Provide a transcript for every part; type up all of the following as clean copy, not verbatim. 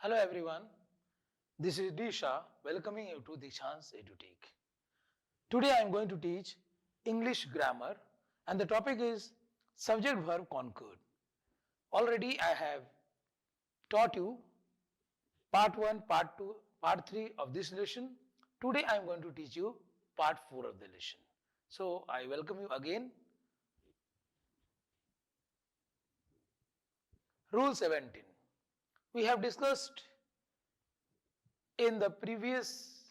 Hello everyone, this is Disha welcoming you to Dishans EduTech. Today I am going to teach English grammar and the topic is subject verb concord. Already I have taught you part 1, part 2, part 3 of this lesson. Today I am going to teach you part 4 of the lesson. So I welcome you again. Rule 17. We have discussed in the previous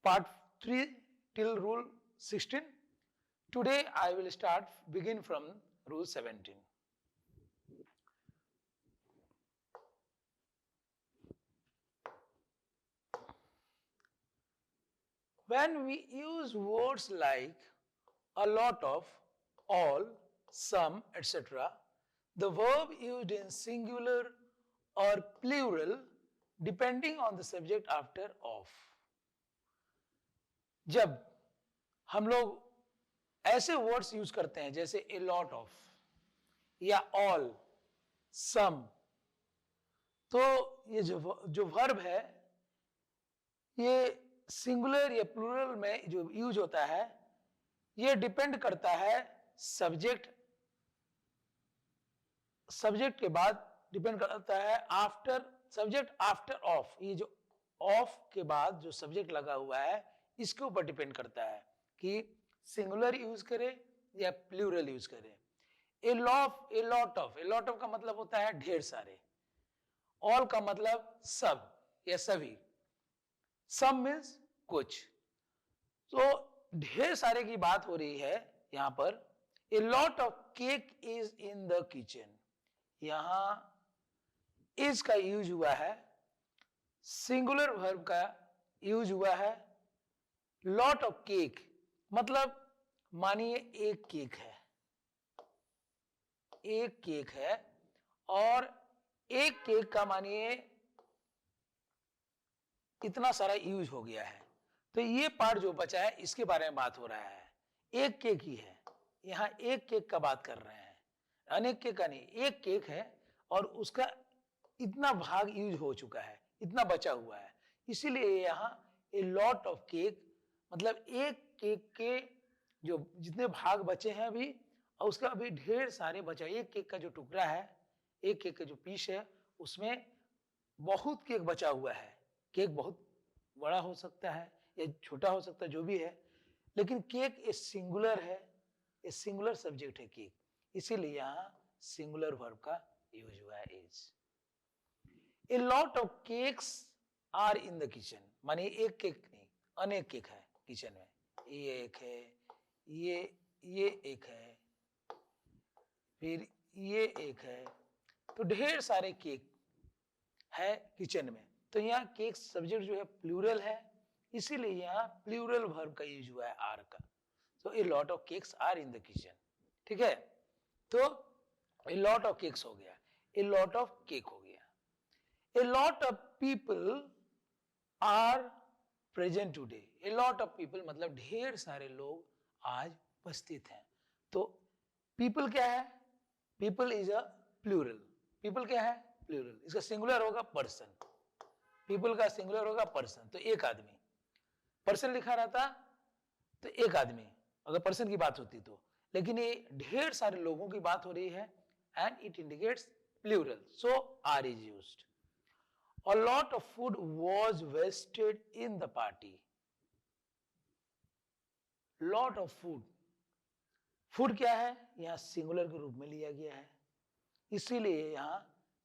part 3 till rule 16. Today I will begin from rule 17. When we use words like a lot of, all, some, etc., the verb used in singular or plural depending on the subject after of. जब हम लोग ऐसे words use करते हैं जैसे ए lot of या all, सम, तो ये जो वर्ब है ये सिंगुलर या प्लूरल में जो यूज होता है ये डिपेंड करता है सब्जेक्ट के बाद डिपेंड करता है आफ्टर सब्जेक्ट आफ्टर ऑफ। ये जो ऑफ के बाद जो सब्जेक्ट लगा हुआ है इसके ऊपर डिपेंड करता है कि सिंगुलर यूज करे या प्लूरल यूज करे। ए लॉट ऑफ का मतलब होता है ढेर सारे, ऑल का मतलब सब या सभी, सम मीन्स कुछ। तो ढेर सारे की बात हो रही है यहां पर। ए lot of cake is in the kitchen, यहां इज का यूज हुआ है, सिंगुलर वर्ब का यूज हुआ है। लॉट ऑफ केक मतलब मानिए एक केक है और एक केक का मानिए इतना सारा यूज हो गया है, तो ये पार्ट जो बचा है इसके बारे में बात हो रहा है। एक केक ही है, यहां एक केक का बात कर रहे हैं, अनेक केक का नहीं, एक केक है और उसका इतना भाग यूज हो चुका है, इतना बचा हुआ है, इसीलिए यहां ए लॉट ऑफ केक मतलब एक केक के जो जितने भाग बचे हैं अभी और उसका अभी ढेर सारे बचा। एक केक का जो टुकड़ा है, एक केक का जो पीस है उसमें बहुत केक बचा हुआ है। केक बहुत बड़ा हो सकता है या छोटा हो सकता है, जो भी है, लेकिन केक ए सिंगुलर है, ए सिंगुलर सब्जेक्ट है केक, इसीलिए यहां सिंगुलर वर्ब का यूज हुआ है is. A lot of cakes are in the kitchen, माने एक केक नहीं अनेक केक है किचन में। ये एक है, ये एक है, फिर ये एक है, तो ढेर सारे केक है किचन में। तो यहाँ केक सब्जेक्ट जो है प्लूरल है, इसीलिए यहाँ प्लूरल वर्ब का यूज हुआ है आर का। तो a lot of cakes are in the kitchen, ठीक है। तो ए लॉट ऑफ केक्स हो गया, ए लॉट ऑफ केक हो गया। A lot of people are present today, a lot of people मतलब ढेर सारे लोग आज उपस्थित हैं। तो पीपल क्या है, people is a plural, people क्या है प्लूरल, इसका सिंगुलर होगा पर्सन, पीपल का सिंगुलर होगा पर्सन, तो एक आदमी, पर्सन लिखा रहता तो एक आदमी अगर पर्सन की बात होती तो, लेकिन ये ढेर सारे लोगों की बात हो रही है and it indicates plural, so are is used. A lot of food was wasted in the party. Lot of food. Food क्या है, यहां सिंगुलर के रूप में लिया गया है, इसीलिए यहां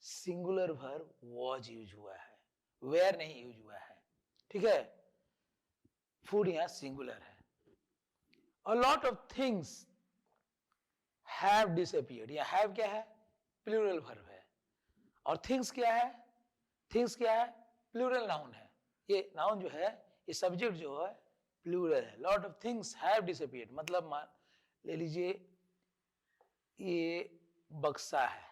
सिंगुलर वर्ब was यूज हुआ है, where नहीं यूज हुआ है, ठीक है। फूड यहां सिंगुलर है। A lot of things have disappeared, या have क्या है प्लूरल वर्ब है, और थिंग्स क्या है, थिंग्स क्या है प्लूरल नाउन है। ये नाउन जो है ये सब्जेक्ट जो है प्लूरल है। Lot of things have disappeared मतलब मान ले लीजिए ये बक्सा है,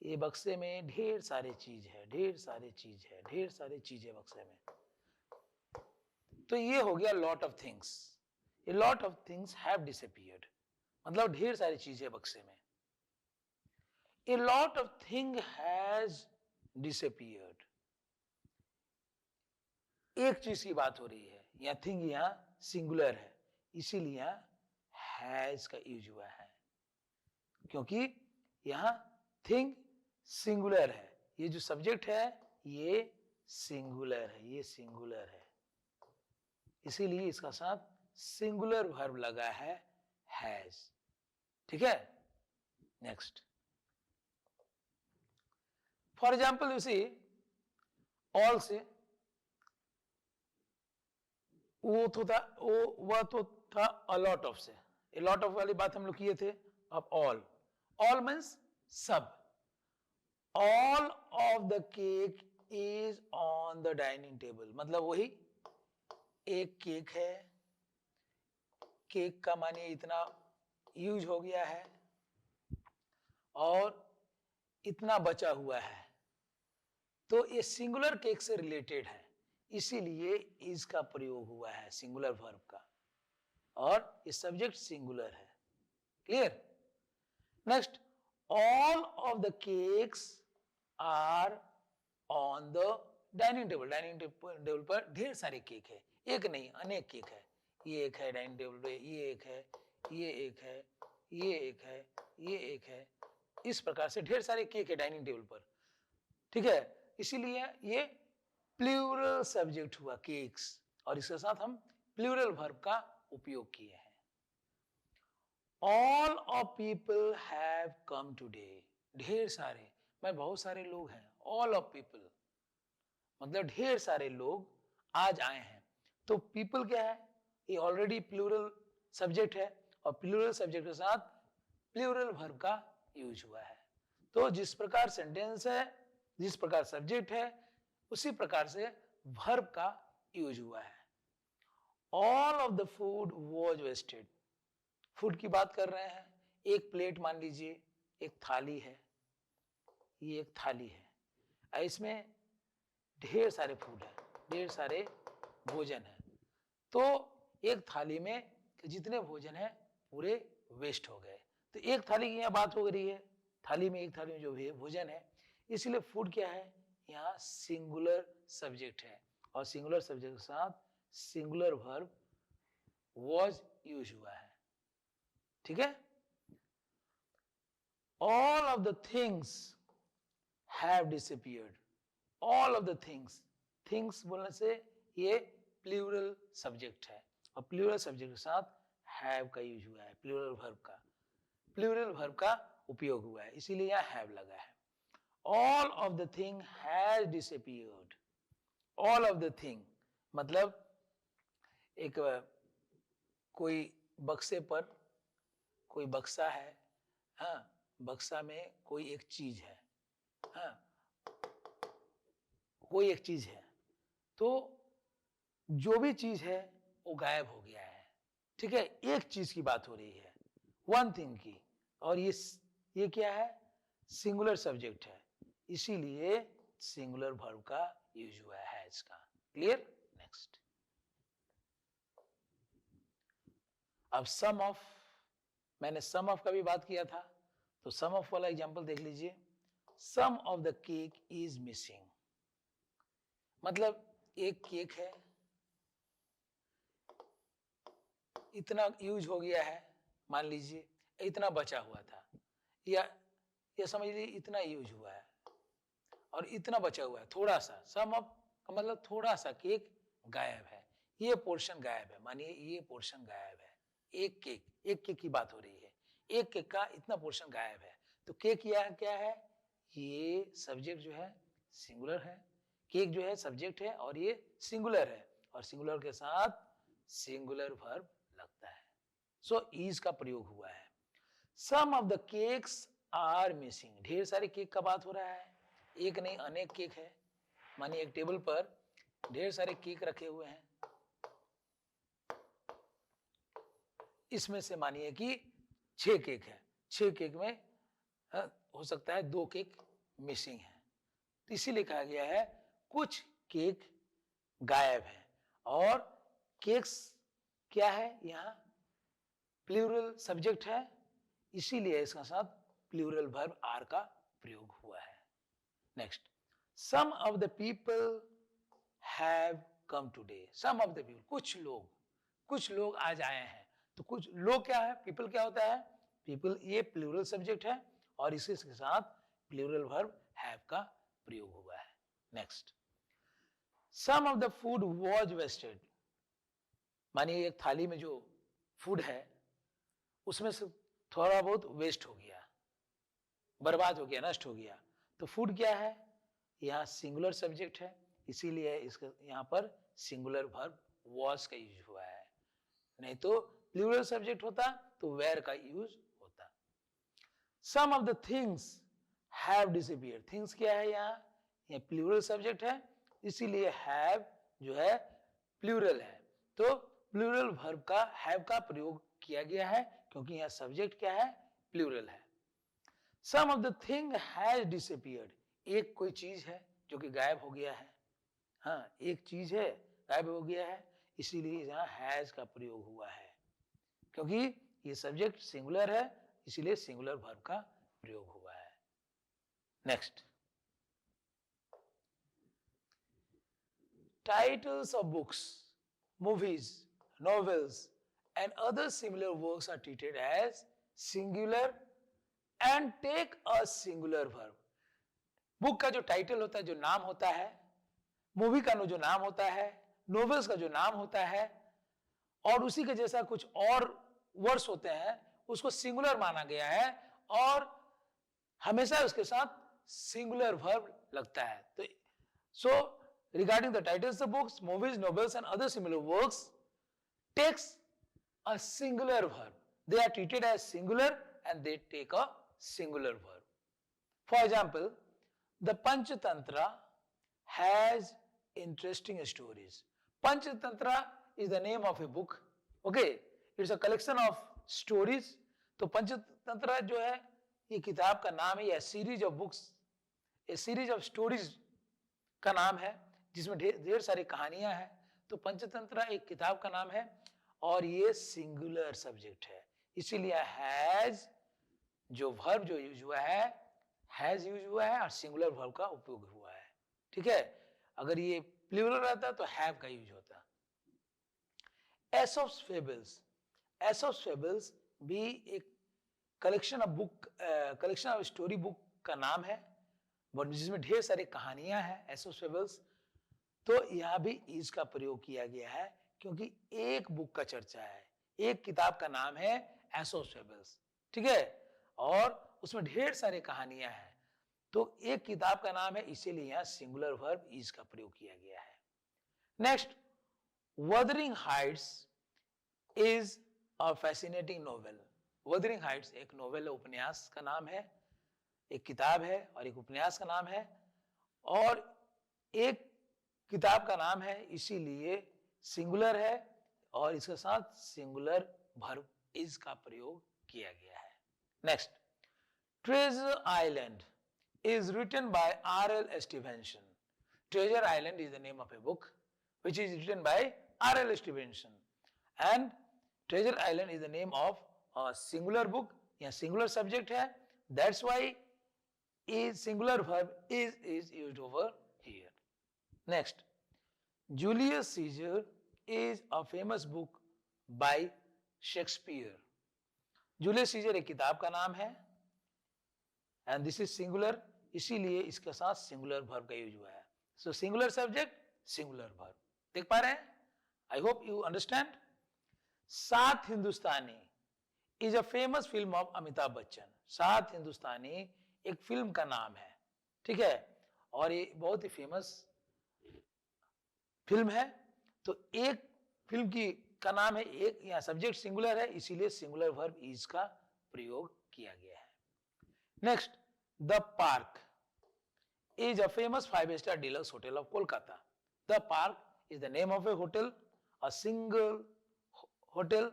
ये बक्से में ढेर सारे चीज है, ढेर सारे चीज है बक्से में, तो ये हो गया lot of things. A lot of things have disappeared मतलब ढेर सारी चीजें बक्से में। ए lot of thing has disappeared। एक चीज की बात हो रही है, यहाँ थिंग यहाँ सिंगुलर है, इसीलिए यहाँ हैज का यूज हुआ है, क्योंकि यहाँ थिंग सिंगुलर है, ये जो सब्जेक्ट है ये सिंगुलर है, ये सिंगुलर है, इसीलिए इसका साथ सिंगुलर वर्ब लगा है हैज। ठीक है, next for example you see all से वह तो था अलॉट ऑफ से, अलॉट ऑफ वाली बात हम लोग किए थे। अब ऑल, ऑल मीन्स सब, all of the cake is on the dining table, मतलब वही एक केक है, केक का मानिए इतना यूज हो गया है और इतना बचा हुआ है, तो ये सिंगुलर केक से रिलेटेड है, इसीलिए इसका प्रयोग हुआ है सिंगुलर वर्ब का, और ये सब्जेक्ट सिंगुलर है। Clear? Next, all of the cakes are on the dining table, dining table पर ढेर सारे केक है, एक नहीं अनेक केक है, ये एक है डाइनिंग टेबल पे, ये एक है, ये एक है, ये एक है, ये एक है, इस प्रकार से ढेर सारे केक है डाइनिंग टेबल पर। ठीक है, इसीलिए ये प्लूरल सब्जेक्ट हुआ केक्स, और इसके साथ हम प्लूरल वर्ब का उपयोग किए हैं। All of people have come today, ढेर सारे, मैं बहुत सारे लोग हैं, ऑल ऑफ पीपल मतलब ढेर सारे लोग आज आए हैं। तो पीपल क्या है, ये ऑलरेडी प्लूरल सब्जेक्ट है, और प्लूरल सब्जेक्ट के साथ प्लूरल वर्ब का यूज हुआ है। तो जिस प्रकार सेंटेंस है, जिस प्रकार सब्जेक्ट है, उसी प्रकार से वर्ब का यूज हुआ है। All of the food was wasted, food की बात कर रहे हैं, एक प्लेट मान लीजिए, एक थाली है, ये एक थाली है, इसमें ढेर सारे फूड है, ढेर सारे भोजन है, तो एक थाली में जितने भोजन है पूरे वेस्ट हो गए। तो एक थाली की यहाँ बात हो रही है, थाली में, एक थाली में जो भी भोजन है, इसलिए फूड क्या है, यहाँ सिंगुलर सब्जेक्ट है, और सिंगुलर सब्जेक्ट के साथ सिंगुलर वर्ब वॉज यूज हुआ है। ठीक है, all of the things have disappeared, all of the things, things बोलने से ये प्लूरल सब्जेक्ट है, और प्लूरल सब्जेक्ट के साथ हैव का यूज हुआ है, प्लूरल वर्ब का, प्लूरल वर्ब का उपयोग हुआ है, इसीलिए यहां हैव लगा है। All of the thing has disappeared, all of the thing मतलब एक कोई बक्से पर कोई बक्सा है, हाँ, बक्सा में कोई एक चीज है, हाँ, कोई एक चीज है, तो जो भी चीज है वो गायब हो गया है। ठीक है, एक चीज की बात हो रही है, वन थिंग की, और ये क्या है, सिंगुलर सब्जेक्ट है, इसीलिए सिंगुलर वर्ब का यूज हुआ है इसका। क्लियर? नेक्स्ट, अब सम ऑफ, मैंने सम ऑफ का भी बात किया था, तो सम ऑफ वाला एग्जांपल देख लीजिए। Some of the cake is missing, मतलब एक केक है, इतना यूज हो गया है, मान लीजिए इतना बचा हुआ था, या समझ लीजिए इतना यूज हुआ है और इतना बचा हुआ है, थोड़ा सा, सम ऑफ का मतलब थोड़ा सा केक गायब है, ये पोर्शन गायब है, मानिए ये पोर्शन गायब है, एक केक की बात हो रही है, एक केक का इतना पोर्शन गायब है, तो केक क्या है, ये सब्जेक्ट जो है सिंगुलर है, केक जो है सब्जेक्ट है और ये सिंगुलर है, और सिंगुलर के साथ सिंगुलर वर्ब लगता है, सो इज का प्रयोग हुआ है। Some of the cakes are missing, ढेर सारे केक का बात हो रहा है, एक नहीं अनेक केक है, मानिए एक टेबल पर ढेर सारे केक रखे हुए हैं, इसमें से मानिए कि 6 केक है, 6 केक में हो सकता है 2 केक मिसिंग है, तो इसीलिए कहा गया है कुछ केक गायब है, और केक्स क्या है, यहां प्लूरल सब्जेक्ट है, इसीलिए इसका साथ प्लूरल वर्ब आर का प्रयोग हुआ है। Next, Some of the people have come today. Some of the people, कुछ लोग आज आए हैं. तो कुछ लोग क्या है, पीपल क्या होता है, पीपल ये प्लूरल सब्जेक्ट है और इसके साथ प्लूरल वर्ब हैव का प्रयोग हुआ है. Next, some of the food was wasted. मानिए एक थाली में जो फूड है उसमें से थोड़ा बहुत वेस्ट हो गया, बर्बाद हो गया, नष्ट हो गया. तो फूड क्या है, यहाँ सिंगुलर सब्जेक्ट है, इसीलिए इसका यहाँ पर सिंगुलर वर्ब वॉज का यूज हुआ है. नहीं तो प्लूरल सब्जेक्ट होता तो वेयर का यूज होता. Some of the things have disappeared. Things क्या है, यहाँ प्लूरल सब्जेक्ट है, इसीलिए हैव जो है प्लूरल है. तो प्लूरल वर्ब का हैव का प्रयोग किया गया है क्योंकि यहाँ सब्जेक्ट क्या है, प्लूरल है. Some of the thing has disappeared. एक कोई चीज है जो कि गायब हो गया है. हाँ, एक चीज है गायब हो गया है, इसीलिए यहाँ हैज का प्रयोग हुआ है. क्योंकि ये सब्जेक्ट सिंगुलर है, इसीलिए सिंगुलर वर्ब का प्रयोग हुआ है. Next, titles of books, movies, novels and other similar works are treated as singular and take a singular verb. Book का जो टाइटल होता है, जो नाम होता है, मूवी का जो नाम होता है, नोवेल्स का जो नाम होता है और उसी के जैसा कुछ और वर्ड्स होते हैं, उसको सिंगुलर माना गया है और हमेशा उसके साथ सिंगुलर वर्ब लगता है. तो सो regarding the titles of books, movies, novels and other similar works takes a singular verb. They are treated as singular and they take a singular verb. For example, the Panchatantra has interesting stories. Panchatantra is the name of a book. Okay, it's a collection of stories. तो पंचतंत्र जो है ये किताब का नाम है, या series of books, A series of stories का नाम है जिसमें ढेर सारी कहानियां हैं. तो पंचतंत्र एक किताब का नाम है और ये सिंगुलर सब्जेक्ट है, इसीलिए हैज जो वर्ब जो यूज हुआ है, हैज यूज हुआ है और सिंगुलर वर्ब का उपयोग हुआ है. ठीक है, अगर ये प्लूरल रहता तो हैव का यूज होता. एसोप्स फेबल्स, एसोप्स फेबल्स भी एक collection of book, collection of story book का नाम है जिसमें ढेर सारी कहानियां हैं, एसोप्स फेबल्स. तो यहाँ भी इज का प्रयोग किया गया है क्योंकि एक बुक का चर्चा है, एक किताब का नाम है एसोप्स फेबल्स. ठीक है, और उसमें ढेर सारी कहानियां हैं, तो एक किताब का नाम है, इसीलिए यहाँ सिंगुलर वर्ब इज का प्रयोग किया गया है. Next, Wuthering Heights is a fascinating novel. Wuthering Heights एक नोवेल, उपन्यास का नाम है, एक किताब है और एक उपन्यास का नाम है और एक किताब का नाम है, इसीलिए सिंगुलर है और इसके साथ सिंगुलर वर्ब इज का प्रयोग किया गया है. Next, treasure island is written by R.L. Stevenson. Treasure Island is the name of a book which is written by R.L. Stevenson, and Treasure Island is the name of a singular book. यहाँ singular subject है, that's why is singular verb is used over here. Next, Julius Caesar is a famous book by Shakespeare. Julius Caesar एक किताब का नाम है and this is singular, इसीलिए इसके साथ सिंगुलर वर्ब का यूज हुआ है. So singular subject, singular verb. देख पा रहे हैं? I hope you understand. Saat Hindustani is a famous film of Amitabh Bachchan. Saat Hindustani एक फिल्म का नाम है, ठीक है, और ये बहुत ही फेमस फिल्म है. तो एक फिल्म की का नाम है, एक यहाँ सब्जेक्ट सिंगुलर है, इसीलिए सिंगुलर वर्ब इज का प्रयोग किया गया है. Next, the park is a famous 5-star deluxe hotel of Kolkata. The Park is the name of a hotel, a single hotel,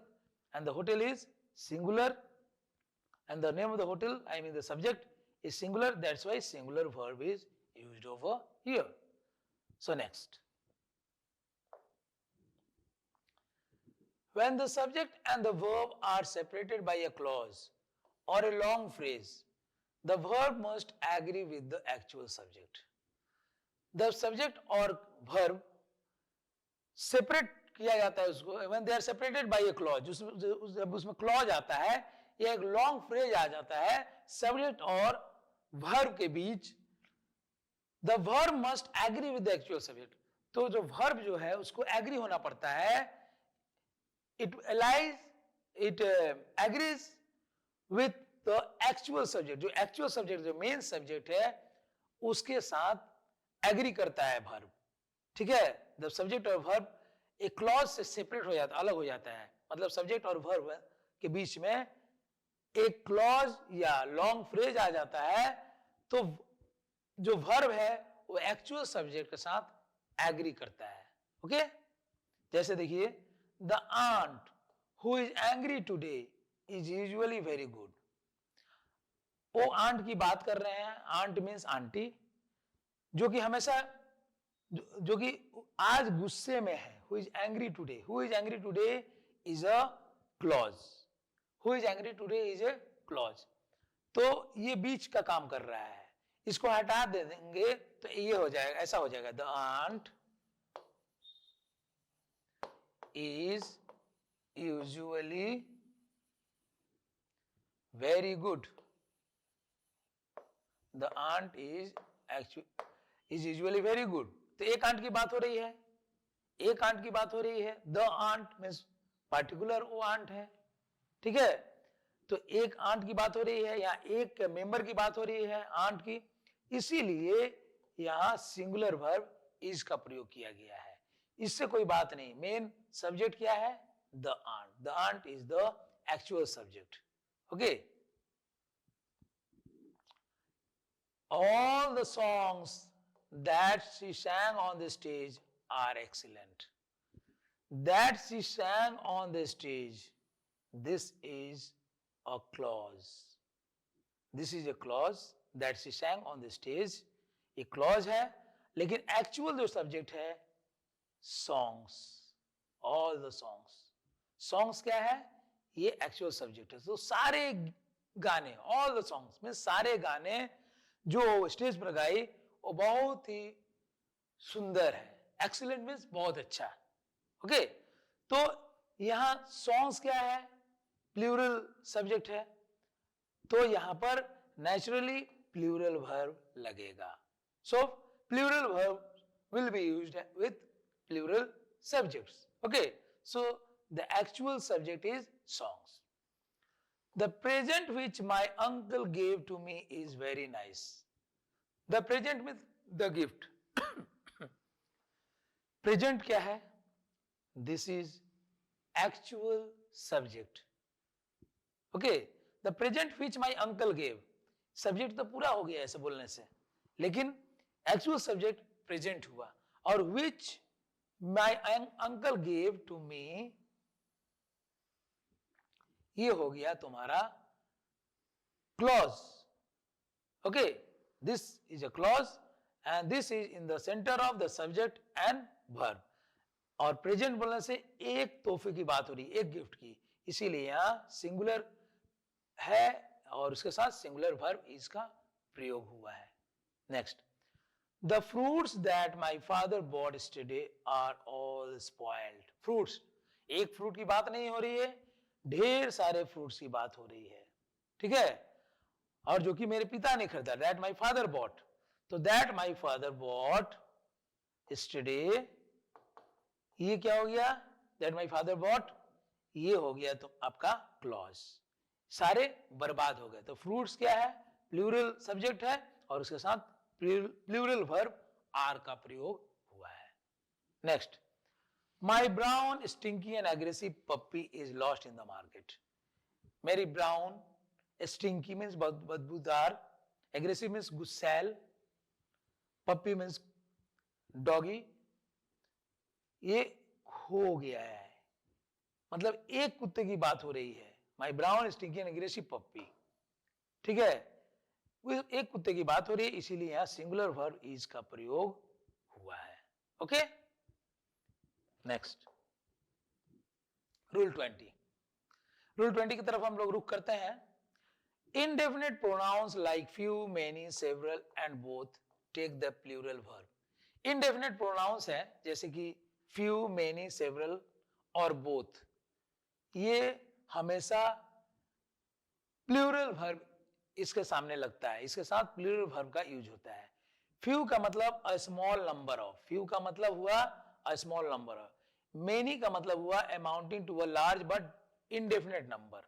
and the hotel is singular, and the name of the hotel, I mean the subject is singular, that's why singular verb is used over here. So next, when the subject and the verb are separated by a clause or a long phrase, the verb must agree with the actual subject. The subject और verb separate किया जाता है उसको, when they are separated by a clause, जब उसमें clause आता है या एक लॉन्ग फ्रेज आ जाता है सब्जेक्ट और वर्ब के बीच, the verb must agree with the actual subject, तो जो वर्ब जो है उसको एग्री होना पड़ता है, it agrees with the actual subject, जो एक्चुअल सब्जेक्ट जो मेन सब्जेक्ट है उसके साथ एग्री करता है वर्ब, ठीक है। द सब्जेक्ट और वर्ब एक क्लॉज से सेपरेट हो जाता, अलग हो जाता है, मतलब सब्जेक्ट और वर्ब के बीच में एक क्लॉज या लॉन्ग फ्रेज आ जाता है, तो जो वर्ब है वो एक्चुअल सब्जेक्ट के साथ एग्री करता है, ओके। जैसे देखिए, the aunt who is angry today is usually very good, वो आंट की बात कर रहे हैं, आंट मीन्स आंटी, जो कि हमेशा जो कि आज गुस्से में है, who is angry today, who is angry today is a clause, who is angry today is a clause, तो ये बीच का काम कर रहा है, इसको हटा दे देंगे तो ये हो जाएगा, ऐसा हो जाएगा, the aunt is usually very good, the aunt is usually very good, तो एक आंट की बात हो रही है, एक आंट की बात हो रही है, द आंट मीन्स पार्टिकुलर वो आंट है, ठीक है, तो एक आंट की बात हो रही है या एक मेंबर की बात हो रही है आंट की, इसीलिए यहां सिंगुलर वर्ब इज का प्रयोग किया गया है, इससे कोई बात नहीं, मेन सब्जेक्ट क्या है, the aunt is the actual subject, okay. All the songs that she sang on the stage are excellent. That she sang on the stage, this is a clause. This is a clause that she sang on the stage. एक clause है, लेकिन actual जो subject है songs, all the songs. Songs क्या है? ये actual subject है. तो सारे गाने, all the songs में सारे गाने जो स्टेज पर गाई वो बहुत ही सुंदर है, एक्सीलेंट मीन्स बहुत अच्छा, ओके। तो यहां सॉन्ग्स क्या है, प्लूरल सब्जेक्ट है, तो यहां पर नेचुरली प्लूरल वर्ब लगेगा, so plural verb will be used with plural subjects, okay. So the actual subject is songs. The present which my uncle gave to me is very nice. The present means the gift. Present क्या है? This is actual subject. Okay. The present which my uncle gave. Subject तो पूरा हो गया ऐसे बोलने से, लेकिन actual subject present हुआ, और which my uncle gave to me ये हो गया तुम्हारा clause, okay. This is a clause and this is in the center of the subject and verb, और present बोलने से एक तोहफे की बात हो रही है, एक गिफ्ट की, इसीलिए यहां सिंगुलर है और उसके साथ सिंगुलर वर्ब इज का प्रयोग हुआ है। Next, the fruits that my father bought yesterday are all spoiled. Fruits, एक फ्रूट की बात नहीं हो रही है, ढेर सारे फ्रूट्स की बात हो रही है, ठीक है, और जो कि मेरे पिता ने खरीदा, दैट माई फादर बॉट, तो that my father bought yesterday, ये क्या हो गया, दैट माई फादर बॉट, ये हो गया तो आपका क्लॉज, सारे बर्बाद हो गए। तो फ्रूट्स क्या है, प्लूरल सब्जेक्ट है और उसके साथ प्लूरल वर्ब आर का प्रयोग हुआ है। Next, my brown stinky and aggressive puppy is lost in the market. मेरी ब्राउन, स्टिंकी मीन्स बदबूदार, एग्रेसिव मीन्स गुस्सैल, पप्पी मीन्स डॉगी, ये खो गया है, मतलब एक कुत्ते की बात हो रही है, माई ब्राउन स्टिंकी एंड एग्रेसिव पप्पी, ठीक है, एक कुत्ते की बात हो रही है, इसीलिए यहां सिंगुलर वर्ब इज का प्रयोग हुआ है। Okay, next, rule 20। रूल 20 की तरफ हम लोग रुक करते हैं। Indefinite pronouns like few, many, several and both take the plural verb. Indefinite pronounce है जैसे कि फ्यू, मेनी, सेवरल और बोथ, ये हमेशा प्लूरल वर्ब इसके सामने लगता है, इसके साथ प्लूरल वर्ब का यूज होता है। फ्यू का मतलब a small number of, few का मतलब हुआ a small number of, many का मतलब हुआ amounting to a large but indefinite number,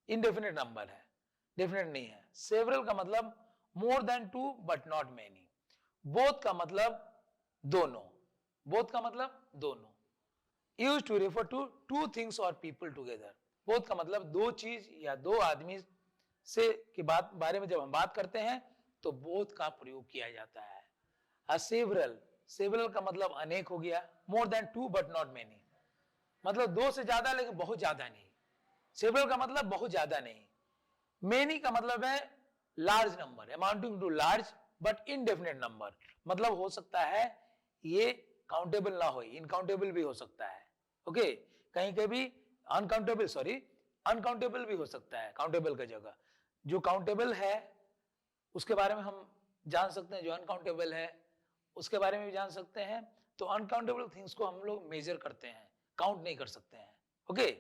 indefinite number है, डेफिनेट नहीं है। सेवरल का मतलब more than two but not many. Both का मतलब दोनों, बोथ का मतलब दोनों। Use to refer to two things और पीपल टुगेदर। बोथ का मतलब दो चीज या दो आदमी से की बात बारे में जब हम बात करते हैं तो बोथ का प्रयोग किया जाता है। सेवरल, सेवरल का मतलब अनेक हो गया। More than two but not many, मतलब दो से ज्यादा लेकिन बहुत ज्यादा नहीं। सेवरल का मतलब बहुत ज्यादा नहीं। मेनी का मतलब है large number, amounting to large but indefinite number, मतलब हो सकता है ये काउंटेबल ना हो, इनकाउंटेबल भी हो सकता है। ओके, कहीं कभी अनकाउंटेबल, सॉरी अनकाउंटेबल भी हो सकता है काउंटेबल की जगह। जो काउंटेबल है उसके बारे में हम जान सकते हैं, जो अनकाउंटेबल है उसके बारे में भी जान सकते हैं। तो अनकाउंटेबल थिंग्स को हम लोग मेजर करते हैं, काउंट नहीं कर सकते हैं। ओके,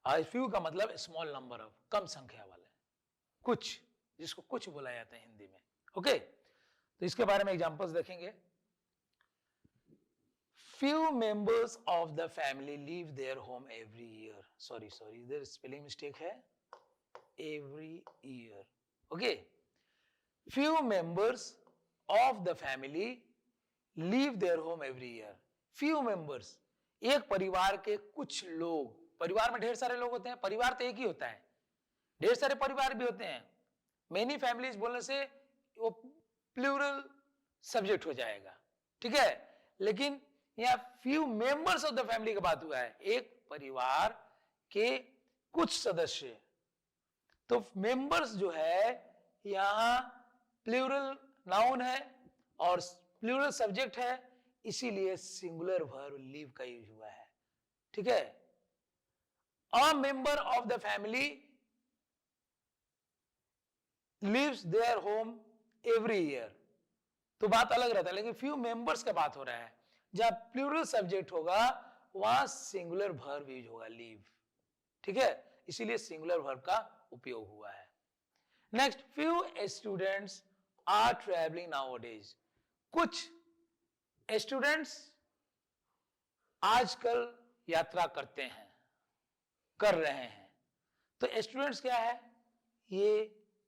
फ्यू का मतलब स्मॉल नंबर ऑफ, कम संख्या वाले, कुछ, जिसको कुछ बोला जाता है हिंदी में। ओके, तो इसके बारे में एग्जांपल्स देखेंगे। few members of the family leave their home every year, sorry इधर स्पेलिंग मिस्टेक है, every year। okay, few members of the family leave their home every year। few members, एक परिवार के कुछ लोग, परिवार में ढेर सारे लोग होते हैं, परिवार तो एक ही होता है, ढेर सारे परिवार भी होते हैं। मेनी फैमिलीज बोलने से वो प्लूरल सब्जेक्ट हो जाएगा, ठीक है। लेकिन यहाँ few members of the family की बात हुआ है, एक परिवार के कुछ सदस्य। तो मेंबर्स जो है यहां प्लूरल नाउन है और प्लूरल सब्जेक्ट है, इसीलिए सिंगुलर वर्ब लीव का यूज हुआ है, ठीक है। A member of the family lives their home every year, तो बात अलग रहता है। लेकिन फ्यू मेंबर्स का बात हो रहा है, जहां प्लूरल सब्जेक्ट होगा वहां सिंगुलर वर्ब यूज होगा, लीव, ठीक है, इसीलिए सिंगुलर वर्ब का उपयोग हुआ है। Next, few students are travelling nowadays, कुछ स्टूडेंट्स आजकल यात्रा करते हैं, कर रहे हैं। तो स्टूडेंट्स क्या है, ये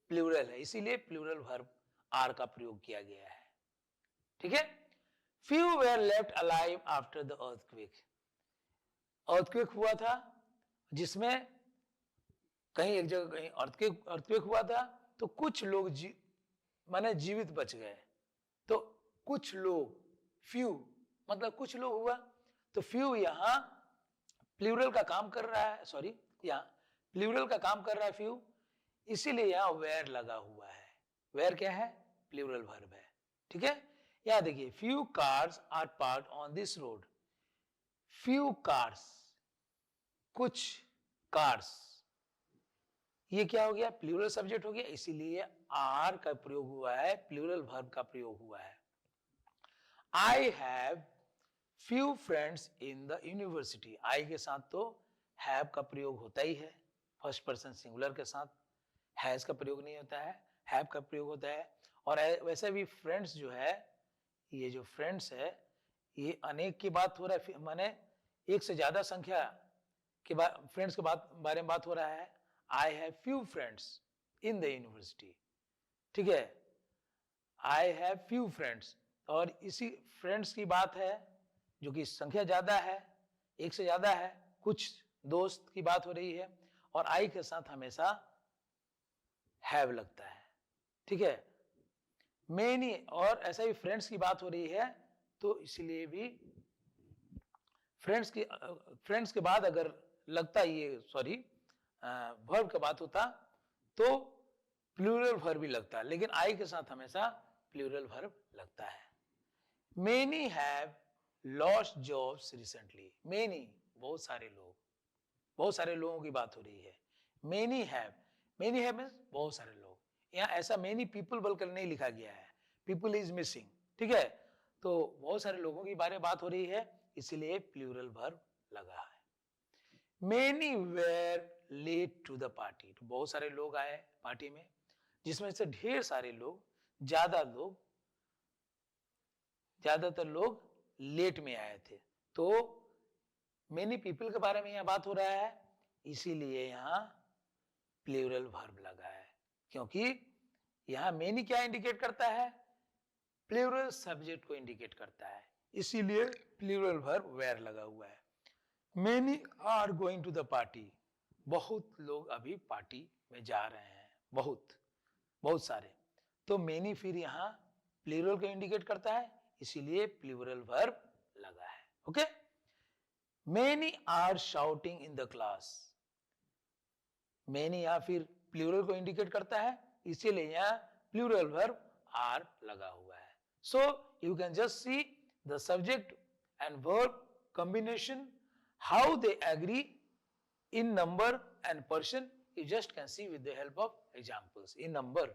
प्लूरल है, इसीलिए प्लूरल वर्ब आर का प्रयोग किया गया है, ठीक है। Few were left alive after the earthquake, earthquake हुआ था जिसमें कहीं एक जगह कहीं अर्थक्वेक हुआ था, तो कुछ लोग माने जीवित बच गए। तो कुछ लोग, फ्यू मतलब कुछ लोग हुआ, तो फ्यू यहां प्लूरल का काम कर रहा है, सॉरी यहां प्लूरल का काम कर रहा है फ्यू, इसीलिए यहां वेयर लगा हुआ है। वेयर क्या है, प्लूरल वर्ब है, ठीक है। यहां देखिए, few cars are parked on this road, few cars, कुछ कार्स, ये क्या हो गया, प्लूरल सब्जेक्ट हो गया, इसीलिए आर का प्रयोग हुआ है, प्लूरल वर्ब का प्रयोग हुआ है। I have few friends in the university, I के साथ तो हैव का प्रयोग होता ही है, फर्स्ट पर्सन सिंगुलर के साथ हैज का प्रयोग नहीं होता है, हैव का प्रयोग होता है। और वैसे भी फ्रेंड्स जो है, ये जो फ्रेंड्स है ये अनेक की बात हो रहा है, माने एक से ज्यादा संख्या के फ्रेंड्स के बारे में बात हो रहा है। I have few friends in the university, ठीक है, आई हैव फ्यू फ्रेंड्स, और इसी फ्रेंड्स की बात है जो कि संख्या ज्यादा है, एक से ज्यादा है, कुछ दोस्त की बात हो रही है, और आई के साथ हमेशा हैव लगता है, ठीक है। मेनी, और ऐसा ही फ्रेंड्स की बात हो रही है, तो इसलिए भी फ्रेंड्स के बाद अगर लगता ये सॉरी वर्ब का बात होता तो प्लूरल वर्ब भी लगता है, लेकिन आई के साथ हमेशा प्लूरल वर्ब लगता है। Many have lost jobs recently, many बहुत सारे लोग, बहुत सारे लोगों की बात हो रही है। मेनी हैव मीन्स बहुत सारे लोग, यहाँ ऐसा मेनी पीपल बोलकर नहीं लिखा गया है, पीपल इज मिसिंग, ठीक है। तो बहुत सारे लोगों के बारे में बात हो रही है, इसीलिए प्लूरल वर्ब लगा है। Many were late to the party, तो बहुत सारे लोग आए पार्टी में, जिसमें से ढेर सारे लोग, ज्यादातर लोग लेट में आए थे। तो मेनी पीपल के बारे में यहाँ बात हो रहा है, इसीलिए यहाँ प्लूरल वर्ब लगा है, क्योंकि यहाँ मेनी क्या इंडिकेट करता है, प्लूरल सब्जेक्ट को इंडिकेट करता है, इसीलिए प्लूरल वर्ब वेयर लगा हुआ है। Many are going to the party, बहुत लोग अभी पार्टी में जा रहे हैं, बहुत सारे। तो मेनी फिर यहाँ प्लूरल को इंडिकेट करता है, इसीलिए प्लूरल वर्ब लगा है। Okay, many are shouting in the class, many यहाँ फिर प्लूरल को इंडिकेट करता है, इसीलिए यहाँ प्लूरल वर्ब आर लगा हुआ है। So you can just see the subject and verb combination, how they agree in number and person, you just can see with the help of examples in number.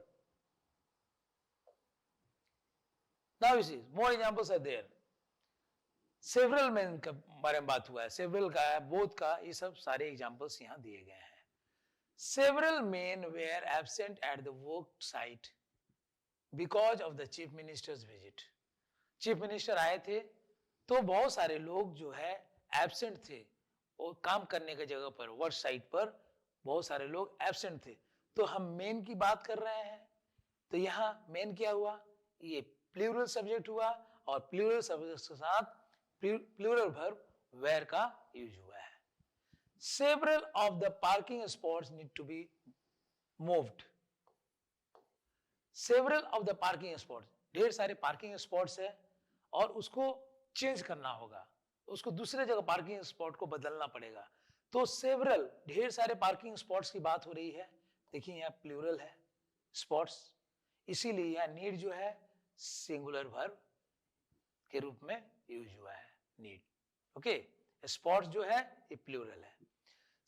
Now you see more examples are there. Several men का बारे में बात हुआ है, several का, both का, ये सब सारे examples यहाँ दिए गए हैं। Several men were absent at the work site because of the chief minister's visit. Chief minister आए थे, तो बहुत सारे लोग जो है एब्सेंट थे, और काम करने की जगह पर, वर्क साइट पर बहुत सारे लोग एब्सेंट थे। तो हम मेन की बात कर रहे हैं, तो यहाँ मेन क्या हुआ, ये प्लूरल सब्जेक्ट हुआ, और प्लूरल सब्जेक्ट के साथ प्लूरल वर्ब वेयर का यूज हुआ है। Several of the parking spots need to be moved. Several of the parking spots, ढेर सारे पार्किंग स्पॉट्स है, और उसको चेंज करना होगा, उसको दूसरे जगह पार्किंग स्पॉट को बदलना पड़ेगा। तो सेवरल, ढेर सारे पार्किंग स्पॉट्स की बात हो रही है। देखिए यहाँ प्लूरल है, स्पॉट्स, इसीलिए यहाँ नीड जो है सिंगुलर वर्ब के रूप में यूज हुआ है, नीड। ओके, स्पॉट्स जो है ये प्लूरल है।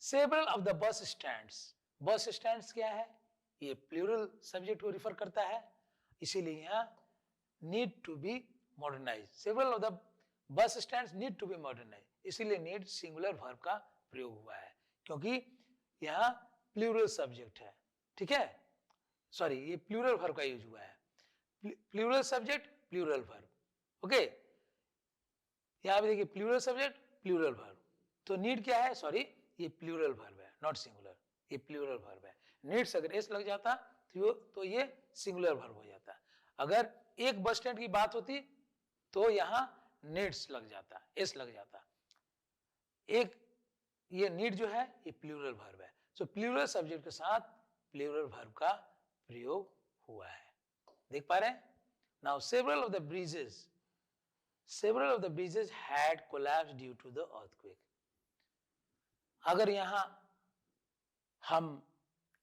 Several of the bus stands, बस स्टैंड्स क्या है, ये प्लूरल सब्जेक्ट को रिफर करता है, इसीलिए यहाँ need to be modernise. Several of the bus stands need to be modernise, इसीलिए नीड सिंगुलर वर्ब का प्रयोग हुआ है, क्योंकि यहाँ प्लूरल सब्जेक्ट है। ठीक है, सॉरी, ये प्लूरल वर्ब का यूज हुआ है, plural subject plural verb. Okay, यहाँ पे देखिए प्लूरल सब्जेक्ट प्लूरल वर्ब, तो नीड क्या है, सॉरी ये प्लूरल वर्ब है, नॉट सिंगुलर, ये प्लूरल वर्ब है। नीड्स अगर एस लग जाता तो ये सिंगुलर वर्ब हो जाता। अगर एक बस स्टैंड की बात होती तो यहाँ नीड्स लग जाता, एस लग जाता। एक ये नीड जो है ये प्लूरल वर्ब है, सो प्लूरल सब्जेक्ट के साथ प्लूरल वर्ब का प्रयोग हुआ है। देख पा रहे हैं? Now several of the bridges had collapsed due to the earthquake. अगर यहाँ हम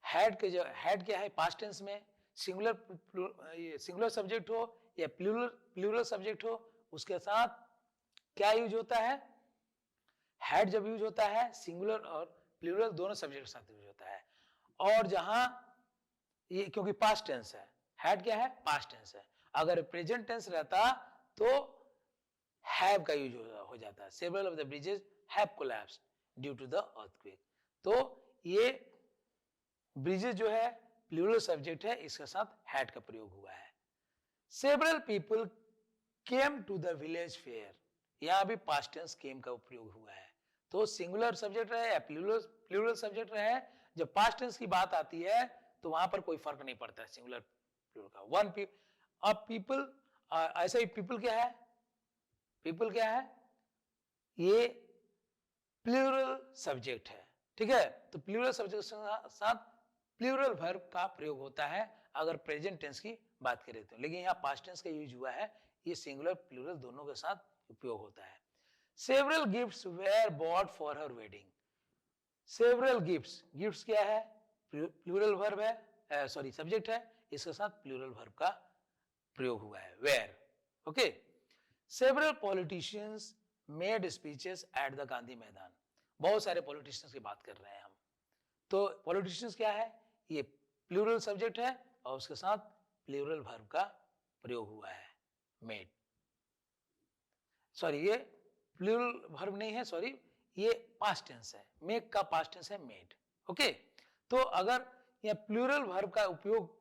हैड के जो हैड क्या है, पास्ट टेंस में सिंगुलर सब्जेक्ट हो या प्लूरल सब्जेक्ट हो, उसके साथ क्या यूज होता है, हैड जब यूज होता है सिंगुलर और प्लूरल दोनों सब्जेक्ट के साथ यूज होता है। और जहां ये क्योंकि पास्ट टेंस है, हैड क्या है, पास्ट टेंस है, अगर प्रेजेंट टेंस रहता तो हैव का यूज हो जाता है। Several of the bridges have collapsed due to the earthquake. तो ये ब्रिजेस जो है प्लूरल सब्जेक्ट है, इसके साथ हैड का प्रयोग हुआ है। Several people came to the village fair, यहां भी पास्ट टेंस केम का प्रयोग हुआ है। तो सिंगुलर सब्जेक्ट रहे या प्लूरल सब्जेक्ट रहे, जब पास्ट टेंस की बात आती है तो वहां पर कोई फर्क नहीं पड़ता है सिंगुलर प्लूरल का। वन पीपल, ऐसा ही पीपल क्या है, पीपल क्या है, ये प्लूरल सब्जेक्ट है। ठीक है, तो प्लूरल सब्जेक्ट के साथ प्लूरल वर्ब का प्रयोग होता है अगर प्रेजेंट टेंस की बात करें तो, लेकिन यहाँ पास्ट टेंस का यूज हुआ है, ये सिंगुलर प्लूरल दोनों के साथ उपयोग होता है। Several gifts were bought for her wedding. Several gifts क्या है, प्लूरल वर्ब है, सॉरी सब्जेक्ट है, इसके साथ प्लूरल वर्ब का प्रयोग हुआ है, were. Okay, several politicians made speeches at the Gandhi Maidan. बहुत सारे पॉलिटिशियंस की बात कर रहे हैं हम, तो पॉलिटिशियंस क्या है, ये प्लूरल सब्जेक्ट है और उसके साथ प्लूरल वर्ब का प्रयोग हुआ है, मेड। सॉरी ये प्लूरल वर्ब नहीं है, सॉरी ये पास्ट टेंस है, मेक का पास्ट टेंस है मेड। ओके, तो अगर ये प्लूरल वर्ब का उपयोग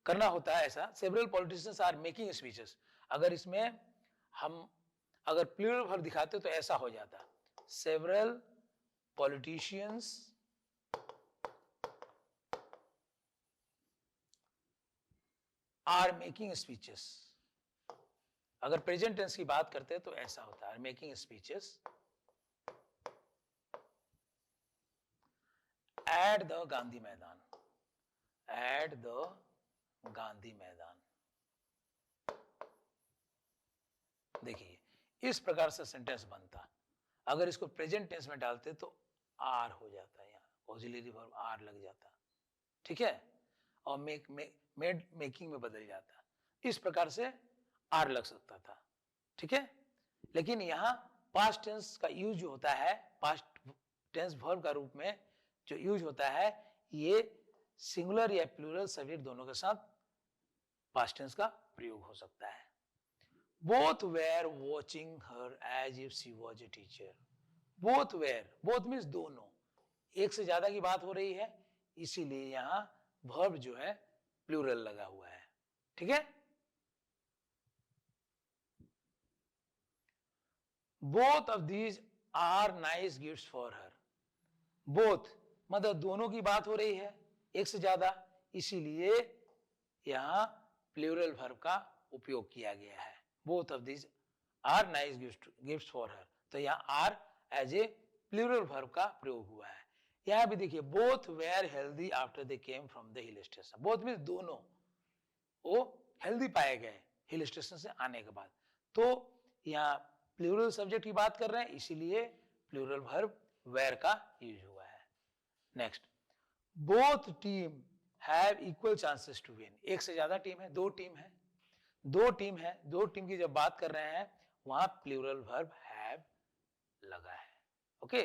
करना होता है ऐसा, several politicians are making speeches, अगर इसमें हम अगर प्लूरल वर्ब दिखाते तो ऐसा हो जाता, several politicians are making speeches. अगर प्रेजेंट टेंस की बात करते हैं तो ऐसा होता है, making speeches at the Gandhi Maidan, at the Gandhi मैदान। देखिए इस प्रकार से सेंटेंस बनता, अगर इसको प्रेजेंट टेंस में डालते तो आर हो जाता है, यहाँ ऑक्सिलरी वर्ब आर लग जाता, ठीक है, और मेड मेकिंग में बदल जाता, इस प्रकार से आर लग सकता था, ठीक है। लेकिन यहाँ पास्ट टेंस का यूज होता है, पास्ट टेंस वर्ब का रूप में जो यूज होता है, ये सिंगुलर या प्लूरल सब्जेक्ट दोनों के साथ पास्ट टेंस का प्रयोग हो सकता है। Both were watching her as if she was a teacher. Both were, both means दोनों, एक से ज्यादा की बात हो रही है, इसीलिए यहां वर्ब जो है प्लूरल लगा हुआ है, ठीक है। Both of these are nice gifts for her. Both मतलब दोनों की बात हो रही है, एक से ज्यादा, इसीलिए यहां प्लूरल वर्ब का उपयोग किया गया है। Both of these are nice gifts for her, तो यहाँ are as a plural verb का प्रयोग हुआ है। यहाँ भी देखिए both were healthy after they came from the hill station. Both means दोनों वो हेल्दी पाए गए हिल स्टेशन से आने के बाद, तो यहाँ प्लूरल सब्जेक्ट की बात कर रहे हैं, इसीलिए प्लूरल वर्ब were का यूज हुआ है। Next, both team have equal chances to win. एक से ज्यादा टीम है, दो टीम है, दो टीम है, दो टीम की जब बात कर रहे हैं वहां प्लूरल वर्ब हैव लगा है। Okay,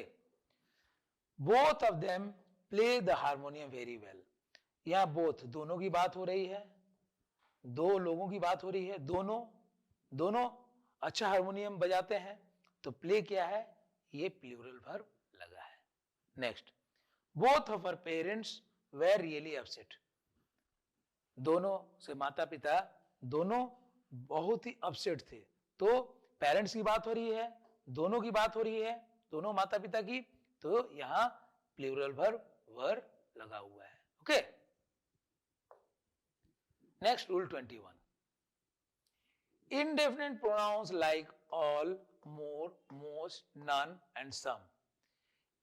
both of them play the harmonium very well. यहां बोथ दोनों की बात हो रही है, दो लोगों की बात हो रही है, दोनों दोनों अच्छा हारमोनियम बजाते हैं, तो प्ले क्या है, ये प्लूरल वर्ब लगा है। Next, both of our parents were really upset. दोनों से माता पिता दोनों बहुत ही अपसेट थे, तो पेरेंट्स की बात हो रही है, दोनों की बात हो रही है, दोनों माता पिता की, तो यहां प्लूरल वर्ब वर लगा हुआ है। Okay, next rule 21, indefinite pronouns like all, more, most, none and some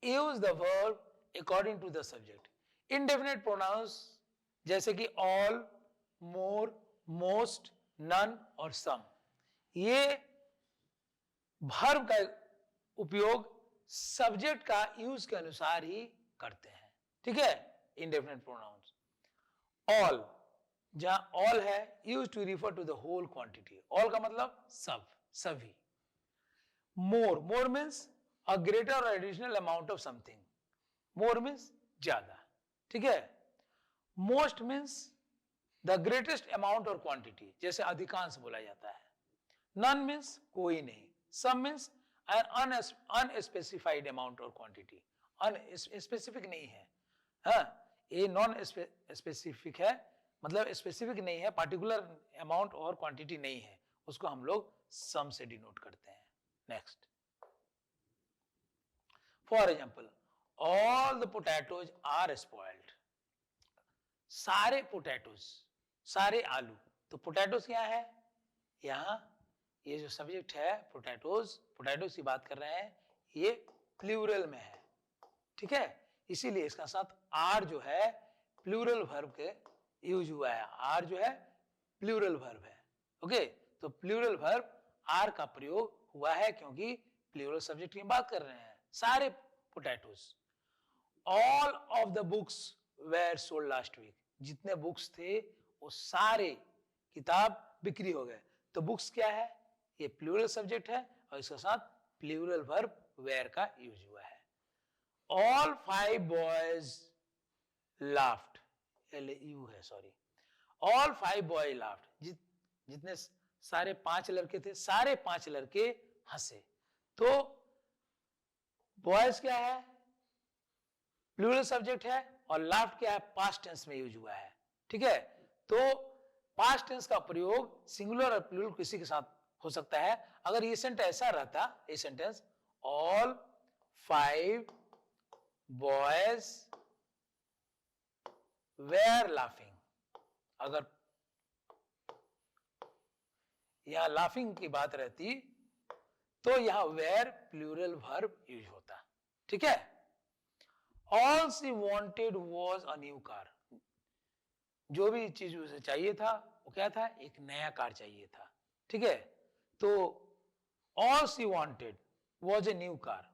use the verb according to the subject. indefinite pronouns जैसे कि all, more, most, none और some, ये वर्ब का उपयोग सब्जेक्ट का यूज के अनुसार ही करते हैं, ठीक है। indefinite pronouns, all, जहां all है use to refer to the whole quantity, all का मतलब सब, सभी। More, more means a greater और additional amount of something, more means ज्यादा, ठीक है। Most means the greatest amount और क्वांटिटी, जैसे अधिकांश बोला जाता है। नन मीन्स कोई नहीं। Some means an unspecified amount और क्वांटिटी, अनस्पेसिफिक नहीं है, हाँ, ये नॉन स्पेसिफिक है, मतलब स्पेसिफिक नहीं है, पार्टिकुलर अमाउंट और क्वांटिटी नहीं है, उसको हम लोग सम से डिनोट करते हैं। Next, for example, all the potatoes are spoiled. सारे पोटैटोज, सारे आलू, तो पोटैटोज क्या है, यहां ये जो सब्जेक्ट है पोटैटोज, पोटैटोज की बात कर रहे हैं, ये प्लूरल में है, ठीक है, इसीलिए इसका साथ आर जो है प्लूरल वर्ब के यूज हुआ है, आर जो है प्लूरल वर्ब है। ओके, तो प्लूरल वर्ब आर का प्रयोग हुआ है क्योंकि प्लूरल सब्जेक्ट की बात कर रहे हैं। सारे potatoes, all of the books were sold last week, जितने बुक्स थे वो सारे किताब बिक्री हो गए, तो बुक्स क्या है, ये प्लूरल सब्जेक्ट है और इसके साथ प्लूरल वर्ब वेर का यूज हुआ है। ऑल 5 बॉयज लाफ्ड, LU है, सॉरी, ऑल 5 बॉय लाफ्ड, जितने सारे 5 लड़के थे, सारे 5 लड़के हंसे, तो बॉयज क्या है, प्लूरल सब्जेक्ट है, और लाफ्ट क्या है, पास्ट टेंस में यूज हुआ है। ठीक है, तो पास्ट टेंस का प्रयोग सिंगुलर और प्लूरल किसी के साथ हो सकता है। अगर ये सेंटेंस ऐसा रहता, ये sentence all 5 boys were laughing, अगर यहां लाफिंग की बात रहती तो यहां वेर प्लूरल वर्ब यूज होता। ठीक है, all she wanted was a new car, जो भी चीज उसे चाहिए था वो क्या था, एक नया कार चाहिए था। ठीक है, तो all she wanted was a new car,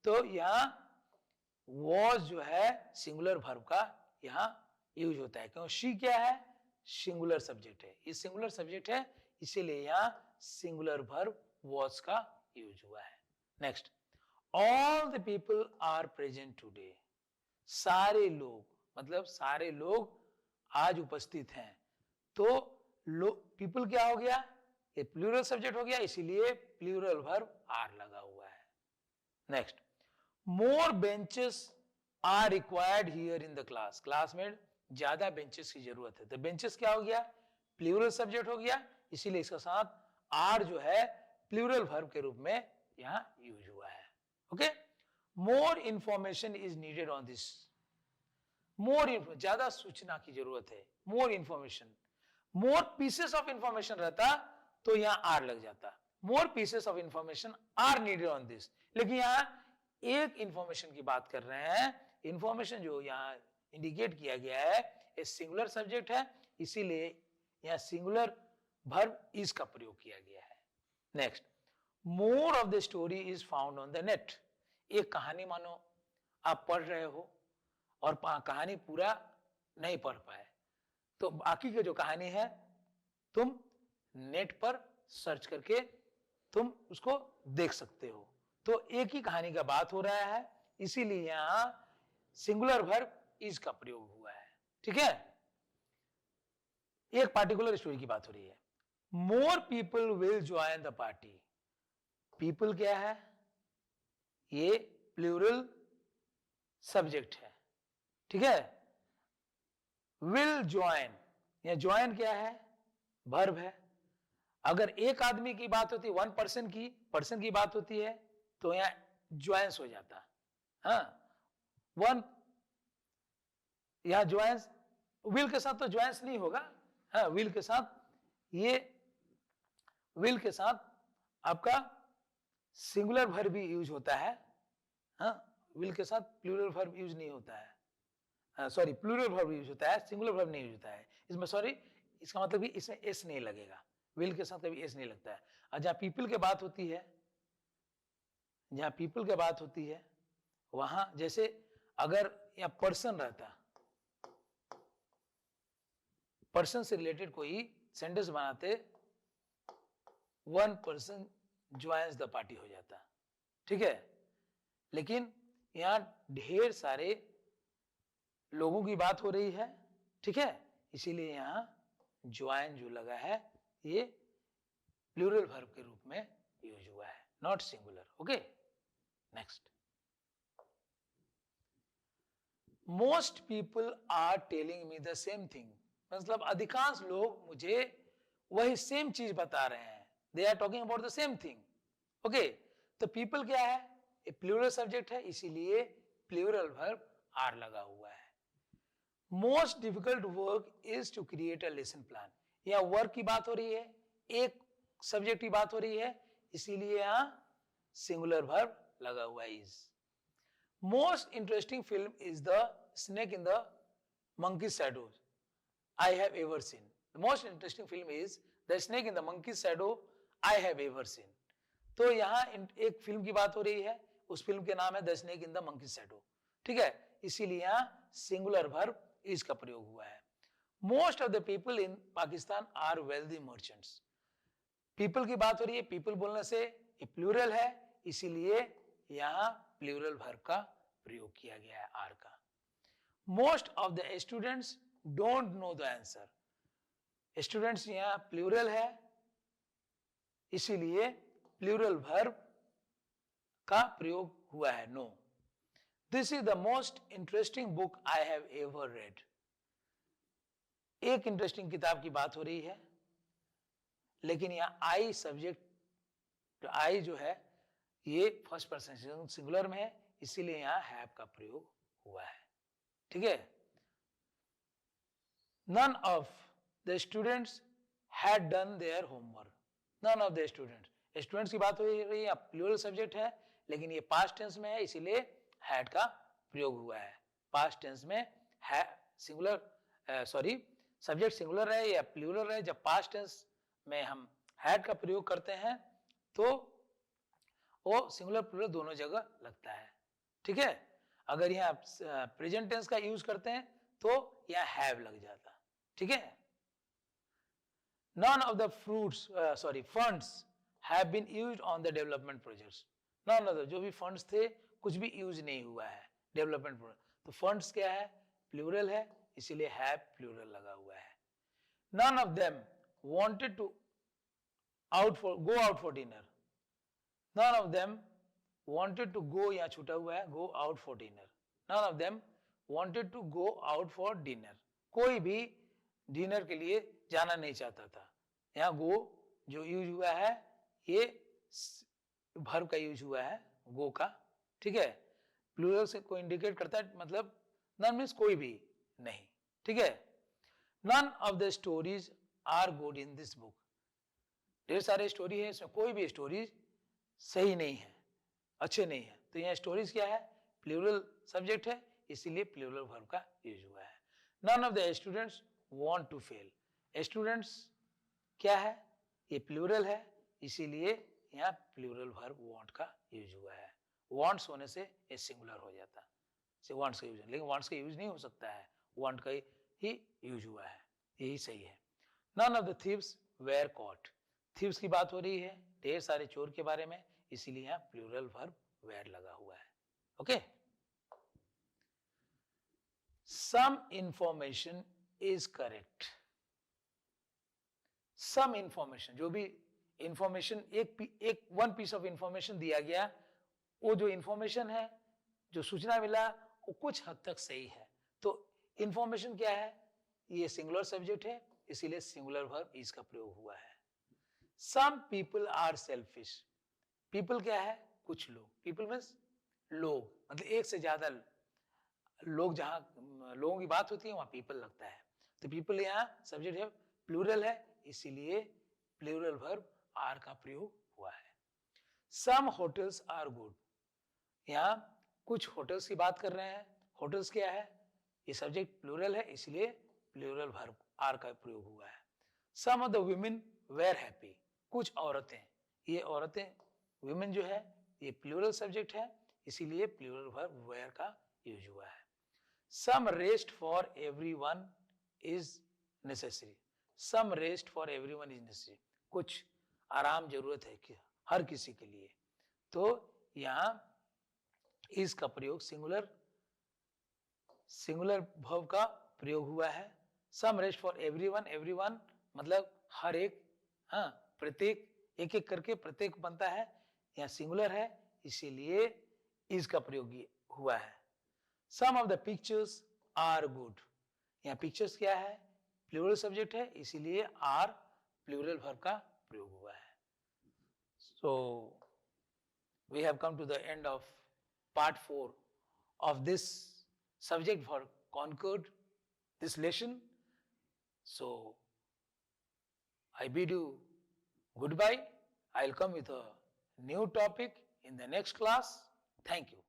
तो यहां वॉज जो है सिंगुलर वर्ब का यहां यूज होता है, क्यों, शी क्या है, सिंगुलर सब्जेक्ट है, ये सिंगुलर सब्जेक्ट है, इसीलिए यहां सिंगुलर वर्ब वॉज का यूज हुआ है। Next, all the people are present today, सारे लोग, मतलब सारे लोग आज उपस्थित हैं, तो पीपल क्या हो गया, ये प्लूरल सब्जेक्ट हो गया, इसीलिए प्लूरल वर्ब आर लगा हुआ है। Next, more benches are required here in the class, class में ज्यादा बेंचेस की जरूरत है, तो बेंचेस क्या हो गया, प्लूरल सब्जेक्ट हो गया, इसीलिए इसके साथ आर जो है प्लूरल वर्ब के रूप में यहां यूज हुआ है। Okay, more information is needed on this, more ज्यादा सूचना की जरूरत है, more information, more pieces of information रहता तो यहां आर लग जाता, more pieces of information are needed on this, लेकिन यहां एक इंफॉर्मेशन की बात कर रहे हैं, इंफॉर्मेशन जो यहां इंडिकेट किया गया है ये सिंगुलर सब्जेक्ट है, इसीलिए यहां सिंगुलर वर्ब इज का प्रयोग किया गया है। Next, more of the story is found on the net, एक कहानी मानो आप पढ़ रहे हो और कहानी पूरा नहीं पढ़ पाए, तो बाकी की जो कहानी है तुम नेट पर सर्च करके तुम उसको देख सकते हो, तो एक ही कहानी का बात हो रहा है, इसीलिए यहां सिंगुलर वर्ब इज का प्रयोग हुआ है। ठीक है, एक पार्टिकुलर स्टोरी की बात हो रही है, more people will join the party, people क्या है, ये प्लूरल सब्जेक्ट है। ठीक है, विल ज्वाइन, या ज्वाइन क्या है, वर्ब है, अगर एक आदमी की बात होती, वन पर्सन की बात होती है तो यहां ज्वाइंस हो जाता, हाँ, वन, यहां ज्वाइंस, विल के साथ तो ज्वाइंस नहीं होगा, हाँ, विल के साथ, ये विल के साथ आपका सिंगुलर वर्ब भी यूज होता है, हाँ, विल के साथ प्लूरल वर्ब यूज नहीं होता है, सॉरी, प्लूरल वर्ब यूज होता है, सिंगुलर वर्ब नहीं यूज होता है इसमें, सॉरी, इसका मतलब कि इसमें एस नहीं लगेगा, विल के साथ कभी एस नहीं लगता है। और जहां पीपल की बात होती है, जहां पीपल की बात होती है वहां, जैसे अगर यहां पर्सन रहता, पर्सन से रिलेटेड कोई सेंटेंस बनाते, one person joins the party हो जाता। ठीक है, लेकिन यहां ढेर सारे लोगों की बात हो रही है, ठीक है, इसीलिए यहां ज्वाइन जो लगा है ये प्लूरल वर्ब के रूप में यूज हुआ है, not singular. Okay, next, most people are telling me the same thing, मतलब अधिकांश लोग मुझे वही सेम चीज बता रहे हैं, they are talking about the same thing. Okay, तो पीपल क्या है, ये प्लूरल सब्जेक्ट है, इसीलिए प्लूरल वर्ब आर लगा हुआ है। Most difficult work is to create a lesson plan, यहां वर्क की बात हो रही है, एक सब्जेक्ट की बात हो रही है, इसीलिए यहां सिंगुलर वर्ब लगा हुआ है, is. Most interesting film is the snake in the monkey shadow I have ever seen, most interesting film is the snake in the monkey shadow I have ever seen, तो यहां एक film की बात हो रही है, उस फिल्म के नाम है the snake in the monkey shadow. ठीक है, इसीलिए यहां सिंगुलर वर्ब इज का प्रयोग हुआ है। Most of the people in Pakistan are wealthy merchants, people की बात हो रही है, पीपल बोलने से ये प्लूरल है, इसीलिए यहां प्लूरल वर्ब का प्रयोग किया गया है, आर का। Most of the students don't know the answer, students यहां प्लूरल है, इसीलिए प्लूरल वर्ब का प्रयोग हुआ है? No. This is the most interesting book I have ever read. एक इंटरेस्टिंग किताब की बात हो रही है, लेकिन यहां आई सब्जेक्ट, तो आई जो है ये फर्स्ट पर्सन सिंगुलर में है, इसीलिए यहां हैव का प्रयोग हुआ है। ठीक है। None of the students had done their homework. None of the students. Students की बात हो रही है, प्लूरल सब्जेक्ट है, लेकिन ये पास्ट टेंस में है, इसीलिए हैड का प्रयोग हुआ है। पास्ट टेंस में है सिंगुलर, सॉरी, सब्जेक्ट सिंगुलर है या प्लूरल है, जब पास्ट टेंस में हम हैड का प्रयोग करते हैं तो वो सिंगुलर प्लूरल दोनों जगह लगता है। ठीक है। अगर यहाँ प्रेजेंट टेंस का यूज करते हैं तो यहाँ हैव लग जाता। ठीक है। None of the funds have been used on the development projects. None of the, जो भी फंड्स थे कुछ भी यूज नहीं हुआ है डेवलपमेंट प्रोजेक्ट। तो फंड्स क्या है? प्लूरल है, इसीलिए हैव प्लूरल लगा हुआ है। None of them wanted to go out for dinner. None of them wanted to go, यहाँ छूटा हुआ है, go out for dinner. None of them wanted to go out for dinner. कोई भी डिनर के लिए जाना नहीं चाहता था। यहाँ गो जो यूज हुआ है ये वर्ब का यूज हुआ है, गो का। ठीक है। प्लूरल से कोई इंडिकेट करता है, मतलब नन मीन्स कोई भी नहीं। ठीक है। None of the stories are good in this book. ढेर सारे स्टोरी है, इसमें कोई भी स्टोरीज सही नहीं है, अच्छे नहीं है। तो यहाँ स्टोरीज क्या है? प्लूरल सब्जेक्ट है, इसीलिए प्लूरल वर्ब का यूज हुआ है। None of the students want to fail. Students क्या है? ये प्लूरल है, इसीलिए यहाँ प्लूरल वर्ब want का यूज हुआ है। wants होने से ये सिंगुलर हो जाता, से wants का यूज, लेकिन wants का यूज नहीं हो सकता है, want का ही यूज हुआ है, यही सही है। None of the thieves were caught. thieves की बात हो रही है, ढेर सारे चोर के बारे में, इसीलिए यहाँ प्लूरल वर्ब were लगा हुआ है। Okay. Some information is correct. Some information, जो भी इंफॉर्मेशन एक वन पीस ऑफ इंफॉर्मेशन दिया गया, वो जो इंफॉर्मेशन है, जो सूचना मिला, वो कुछ हद तक सही है। तो इंफॉर्मेशन क्या है? ये सिंगुलर सब्जेक्ट है, इसीलिए सिंगुलर वर्ब इज का प्रयोग हुआ है। Some people are selfish. People क्या है? कुछ लोग। पीपल मीन्स लोग, मतलब एक से ज्यादा लोग, जहां लोगों की बात होती है वहां पीपल लगता है। तो पीपल यहाँ सब्जेक्ट है, प्लूरल है, इसीलिए प्लूरल वर्ब आर का प्रयोग हुआ है। सम होटल्स आर गुड। यहाँ कुछ होटल्स की बात कर रहे हैं। होटल्स क्या है? ये सब्जेक्ट प्लूरल है, इसलिए प्लूरल वर्ब आर का प्रयोग हुआ है। Some of the women were happy. कुछ औरतें, ये औरतें वुमेन जो है ये प्लूरल सब्जेक्ट है, इसीलिए प्लूरल वर्ब वेर का यूज हुआ है। Some rest for everyone is necessary. Some rest for everyone is necessary. कुछ आराम जरूरत है कि हर किसी के लिए। तो यहाँ इस का प्रयोग सिंगुलर वर्ब का प्रयोग हुआ है। Some rest for everyone, everyone मतलब हर एक, हाँ, प्रत्येक, एक एक करके प्रत्येक बनता है, यहाँ सिंगुलर है, इसीलिए इस का प्रयोग हुआ है। Some of the pictures are good. यहाँ pictures क्या है? प्लूरल सब्जेक्ट है, इसीलिए आर प्लूरल वर्ब का प्रयोग हुआ है। So we have come to the end of part 4 of this subject for conquered this lesson. So I bid you goodbye. I'll come with a new topic in the next class. Thank you.